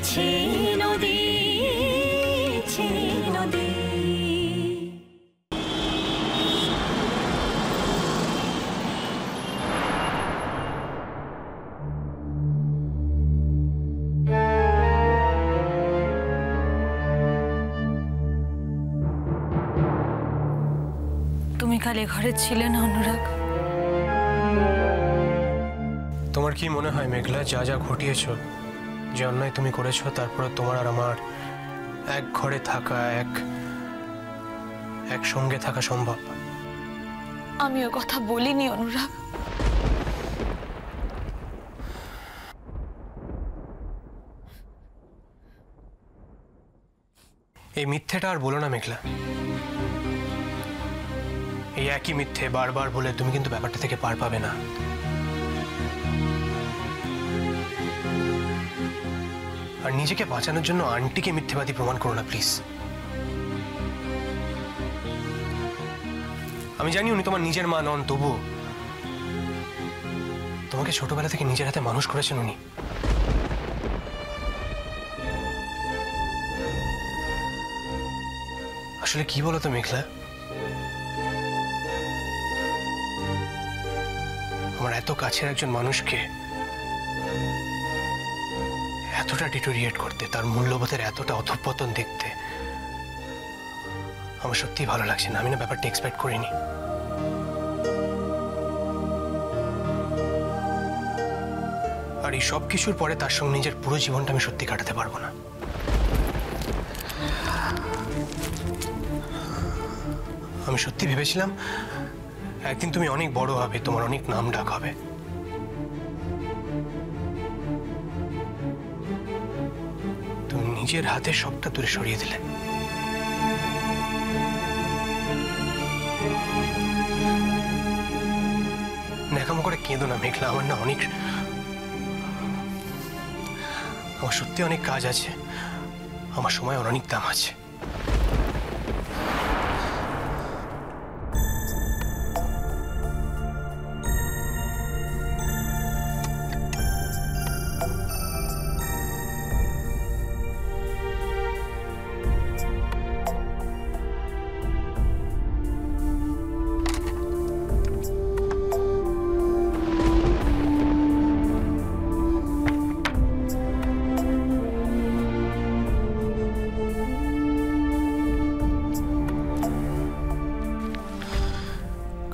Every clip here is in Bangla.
ছে নদী ছে নদী। তুমি কাল এ ঘরে ছিলে না অনুরাগ? তোমার কি মনে হয় মেঘলা, যা যা ঘটিয়েছো, যে অন্যায় তুমি করেছো, তারপর তোমার আর আমার এক ঘরে থাকা, এক সঙ্গে থাকা সম্ভব? আমি ও কথা বলিনি অনুরাগ। এই মিথ্যেটা আর বলো না মেঘলা। এই একই মিথ্যে বারবার বলে তুমি কিন্তু ব্যাপারটা থেকে পার পাবে না। আর নিজেকে বাঁচানোর জন্য আন্টিকে মিথ্যেবাদী প্রমাণ করো না প্লিজ। আমি জানি উনি তোমার নিজের মা নন, তবু তোমাকে ছোটবেলা থেকে নিজের হাতে মানুষ করেছেন উনি। আসলে কি বলো তো মেঘলা, আমার এত কাছের একজন মানুষকে এতটা ডিটোরিয়েট করতে, তার মূল্যবোধের এতটা অধঃপতন দেখতে আমার সত্যিই ভালো লাগছে না। আমি না ব্যাপারটা এক্সপেক্ট করিনি। আর এই সব কিছুর পরে তার সঙ্গে নিজের পুরো জীবনটা আমি সত্যি কাটাতে পারবো না। আমি সত্যি ভেবেছিলাম একদিন তুমি অনেক বড় হবে, তোমার অনেক নাম ডাক হবে। তুমি নিজের হাতে সবটা দূরে সরিয়ে দিলে। ন্যাকামো করে কেঁদো না মেঘলা, আমার না আমার সত্যি অনেক কাজ আছে, আমার সময় অনেক দাম আছে।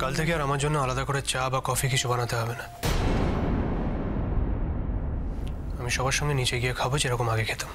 কাল থেকে আর আমার জন্য আলাদা করে চা বা কফি কিছু বানাতে হবে না। আমি সবার সঙ্গে নিচে গিয়ে খাবো যেরকম আগে খেতাম।